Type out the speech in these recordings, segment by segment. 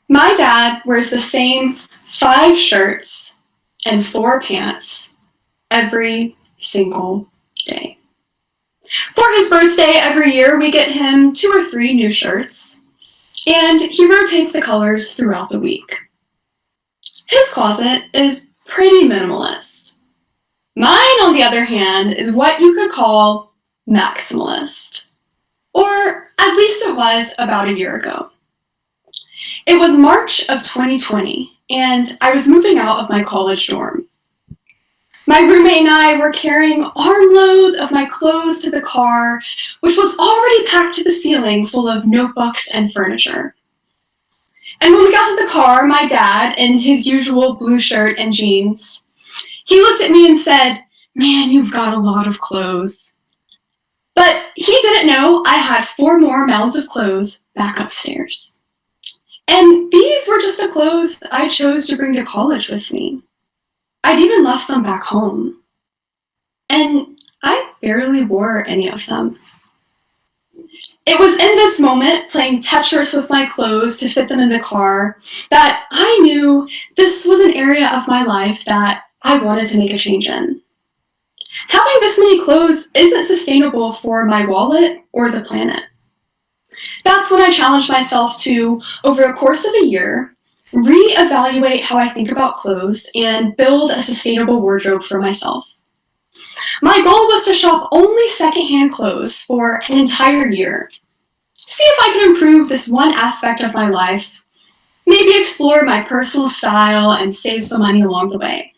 My dad wears the same 5 shirts and 4 pants every single day. For his birthday every year, we get him 2 or 3 new shirts, and he rotates the colors throughout the week. His closet is pretty minimalist. Mine, on the other hand, is what you could call maximalist. Or at least it was about a year ago. It was March of 2020, and I was moving out of my college dorm. My roommate and I were carrying armloads of my clothes to the car, which was already packed to the ceiling full of notebooks and furniture. And when we got to the car, my dad, in his usual blue shirt and jeans, he looked at me and said, "Man, you've got a lot of clothes." But he didn't know I had 4 more mounds of clothes back upstairs. And these were just the clothes I chose to bring to college with me. I'd even left some back home. And I barely wore any of them. It was in this moment, playing Tetris with my clothes to fit them in the car, that I knew this was an area of my life that I wanted to make a change in. Having this many clothes isn't sustainable for my wallet or the planet. That's when I challenged myself to, over a course of a year, reevaluate how I think about clothes and build a sustainable wardrobe for myself. My goal was to shop only secondhand clothes for an entire year. See if I could improve this one aspect of my life, maybe explore my personal style and save some money along the way.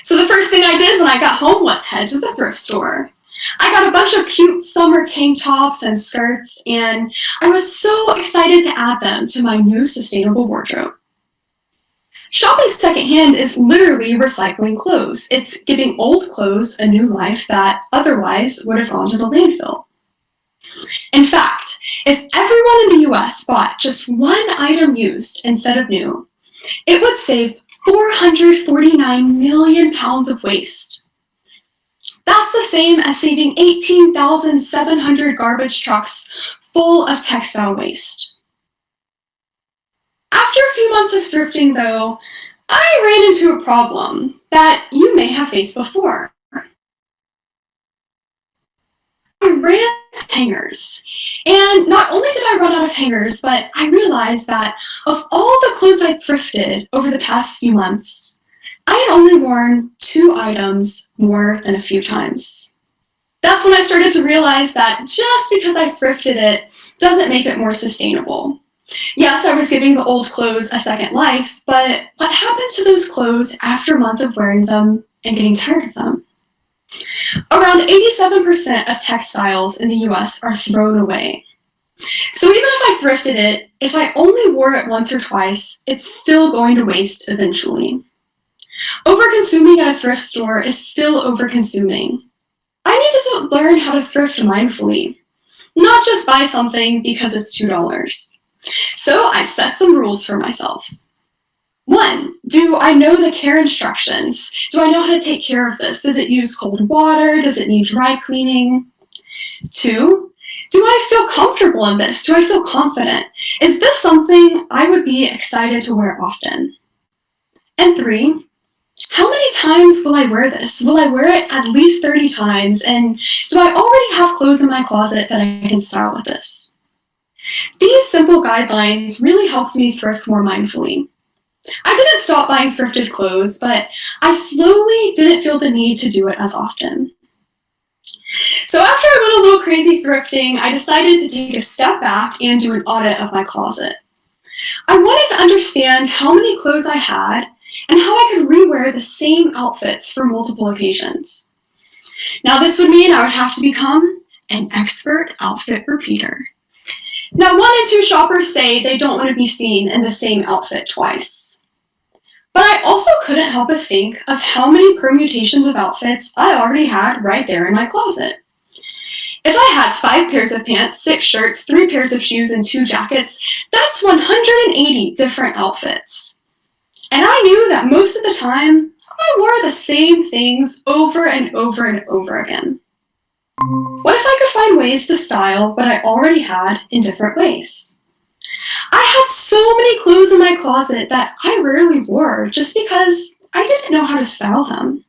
So the first thing I did when I got home was head to the thrift store. I got a bunch of cute summer tank tops and skirts, and I was so excited to add them to my new sustainable wardrobe. Shopping secondhand is literally recycling clothes. It's giving old clothes a new life that otherwise would have gone to the landfill. In fact, if everyone in the US bought just one item used instead of new, it would save 449 million pounds of waste. That's the same as saving 18,700 garbage trucks full of textile waste. After a few months of thrifting, though, I ran into a problem that you may have faced before. I ran out of hangers. And not only did I run out of hangers, but I realized that of all the clothes I thrifted over the past few months, I had only worn 2 items more than a few times. That's when I started to realize that just because I thrifted it doesn't make it more sustainable. Yes, I was giving the old clothes a second life, but what happens to those clothes after a month of wearing them and getting tired of them? Around 87% of textiles in the US are thrown away. So even if I thrifted it, if I only wore it once or twice, it's still going to waste eventually. Overconsuming at a thrift store is still overconsuming. I need to learn how to thrift mindfully, not just buy something because it's $2. So I set some rules for myself. 1, do I know the care instructions? Do I know how to take care of this? Does it use cold water? Does it need dry cleaning? 2, do I feel comfortable in this? Do I feel confident? Is this something I would be excited to wear often? And 3, how many times will I wear this? Will I wear it at least 30 times? And do I already have clothes in my closet that I can style with this? These simple guidelines really helped me thrift more mindfully. I didn't stop buying thrifted clothes, but I slowly didn't feel the need to do it as often. So after I went a little crazy thrifting, I decided to take a step back and do an audit of my closet. I wanted to understand how many clothes I had and how I could rewear the same outfits for multiple occasions. Now this would mean I would have to become an expert outfit repeater. Now 1 in 2 shoppers say they don't want to be seen in the same outfit twice. But I also couldn't help but think of how many permutations of outfits I already had right there in my closet. If I had 5 pairs of pants, 6 shirts, 3 pairs of shoes, and 2 jackets, that's 180 different outfits. And I knew that most of the time, I wore the same things over and over and over again. What if I could find ways to style what I already had in different ways? I had so many clothes in my closet that I rarely wore just because I didn't know how to style them.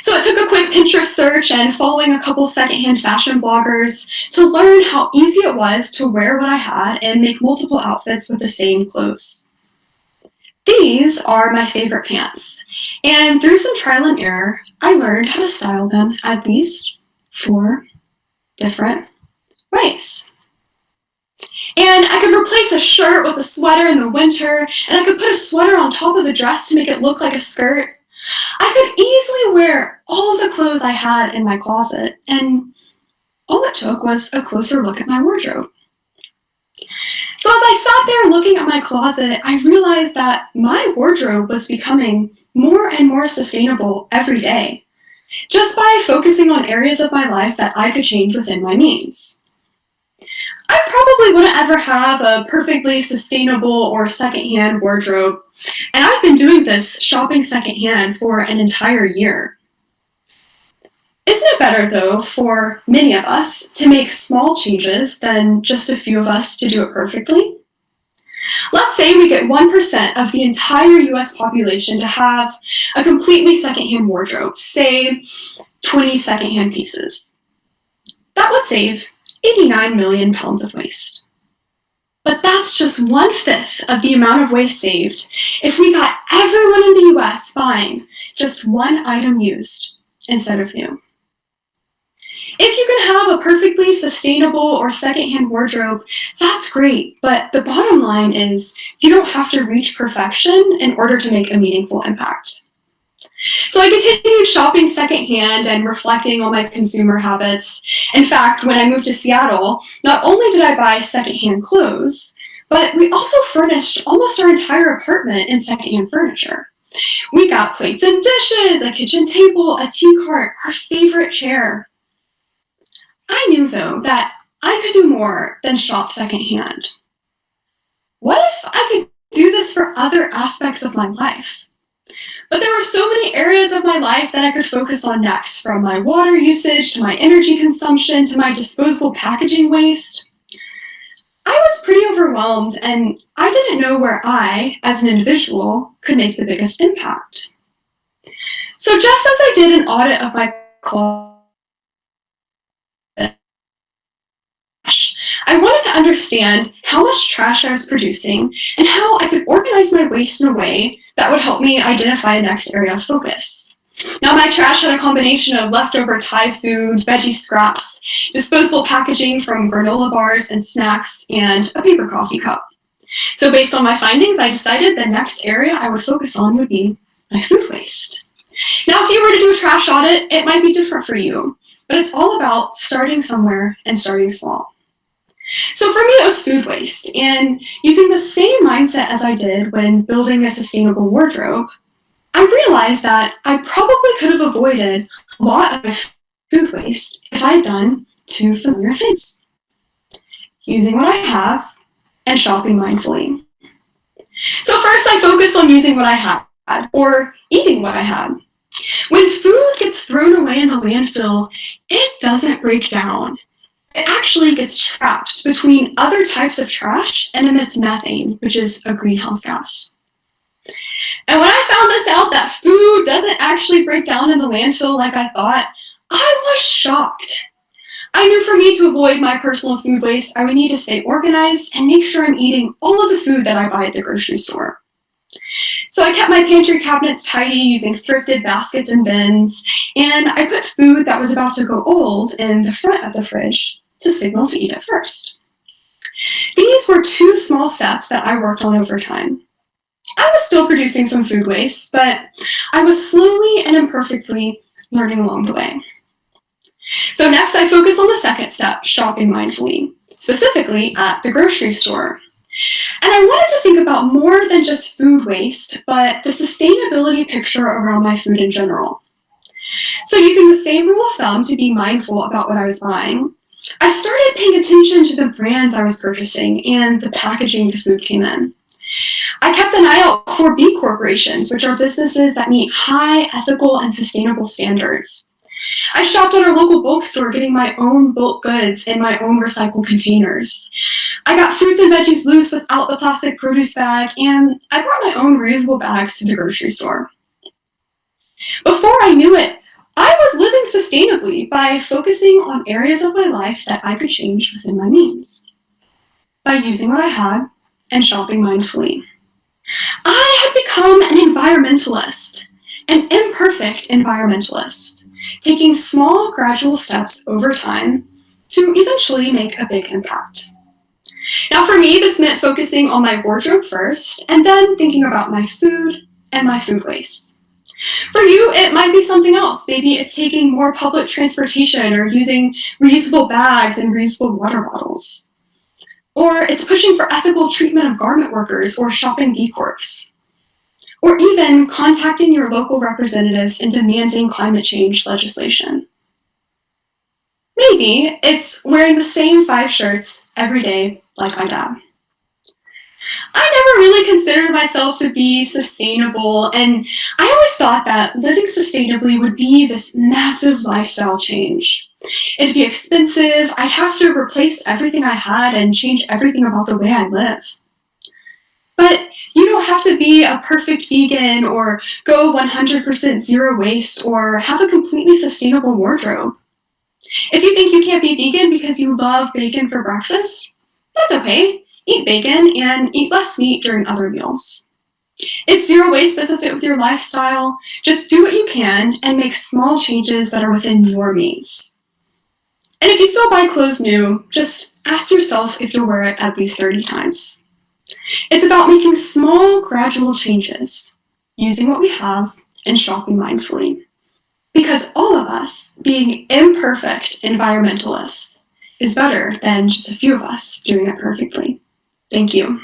So it took a quick Pinterest search and following a couple secondhand fashion bloggers to learn how easy it was to wear what I had and make multiple outfits with the same clothes. These are my favorite pants, and through some trial and error, I learned how to style them at least 4 different ways. And I could replace a shirt with a sweater in the winter, and I could put a sweater on top of a dress to make it look like a skirt. I could easily wear all the clothes I had in my closet, and all it took was a closer look at my wardrobe. So as I sat there looking at my closet, I realized that my wardrobe was becoming more and more sustainable every day, just by focusing on areas of my life that I could change within my means. I probably wouldn't ever have a perfectly sustainable or secondhand wardrobe, and I've been doing this shopping secondhand for an entire year. Isn't it better, though, for many of us to make small changes than just a few of us to do it perfectly? Let's say we get 1% of the entire US population to have a completely secondhand wardrobe, say 20 secondhand pieces. That would save 89 million pounds of waste. But that's just 1/5 of the amount of waste saved if we got everyone in the US buying just one item used instead of new. If you can have a perfectly sustainable or secondhand wardrobe, that's great, but the bottom line is you don't have to reach perfection in order to make a meaningful impact. So I continued shopping secondhand and reflecting on my consumer habits. In fact, when I moved to Seattle, not only did I buy secondhand clothes, but we also furnished almost our entire apartment in secondhand furniture. We got plates and dishes, a kitchen table, a tea cart, our favorite chair. I knew, though, that I could do more than shop secondhand. What if I could do this for other aspects of my life? But there were so many areas of my life that I could focus on next, from my water usage to my energy consumption to my disposable packaging waste. I was pretty overwhelmed, and I didn't know where I, as an individual, could make the biggest impact. So just as I did an audit of my closet, I wanted to understand how much trash I was producing and how I could organize my waste in a way that would help me identify a next area of focus. Now, my trash had a combination of leftover Thai food, veggie scraps, disposable packaging from granola bars and snacks, and a paper coffee cup. So based on my findings, I decided the next area I would focus on would be my food waste. Now, if you were to do a trash audit, it might be different for you, but it's all about starting somewhere and starting small. So for me, it was food waste, and using the same mindset as I did when building a sustainable wardrobe, I realized that I probably could have avoided a lot of food waste if I had done 2 familiar things: using what I have and shopping mindfully. So first, I focused on using what I had, or eating what I had. When food gets thrown away in the landfill, it doesn't break down. It actually gets trapped between other types of trash and emits methane, which is a greenhouse gas. And when I found this out, that food doesn't actually break down in the landfill like I thought, I was shocked. I knew for me to avoid my personal food waste, I would need to stay organized and make sure I'm eating all of the food that I buy at the grocery store. So I kept my pantry cabinets tidy using thrifted baskets and bins, and I put food that was about to go old in the front of the fridge to signal to eat it first. These were 2 small steps that I worked on over time. I was still producing some food waste, but I was slowly and imperfectly learning along the way. So next, I focused on the second step, shopping mindfully, specifically at the grocery store. And I wanted to think about more than just food waste, but the sustainability picture around my food in general. So using the same rule of thumb to be mindful about what I was buying, I started paying attention to the brands I was purchasing and the packaging the food came in. I kept an eye out for B corporations, which are businesses that meet high ethical and sustainable standards. I shopped at our local bulk store, getting my own bulk goods in my own recycled containers. I got fruits and veggies loose without the plastic produce bag, and I brought my own reusable bags to the grocery store. Before I knew it, I was living sustainably by focusing on areas of my life that I could change within my means, by using what I had and shopping mindfully. I had become an environmentalist, an imperfect environmentalist, taking small, gradual steps over time to eventually make a big impact. Now, for me, this meant focusing on my wardrobe first, and then thinking about my food and my food waste. For you, it might be something else. Maybe it's taking more public transportation or using reusable bags and reusable water bottles. Or it's pushing for ethical treatment of garment workers or shopping B Corps. Or even contacting your local representatives and demanding climate change legislation. Maybe it's wearing the same 5 shirts every day like my dad. I never really considered myself to be sustainable, and I always thought that living sustainably would be this massive lifestyle change. It'd be expensive, I'd have to replace everything I had and change everything about the way I live. But you don't have to be a perfect vegan or go 100% zero waste or have a completely sustainable wardrobe. If you think you can't be vegan because you love bacon for breakfast, that's okay. Eat bacon and eat less meat during other meals. If zero waste doesn't fit with your lifestyle, just do what you can and make small changes that are within your means. And if you still buy clothes new, just ask yourself if you'll wear it at least 30 times. It's about making small, gradual changes, using what we have, and shopping mindfully. Because all of us, being imperfect environmentalists, is better than just a few of us doing it perfectly. Thank you.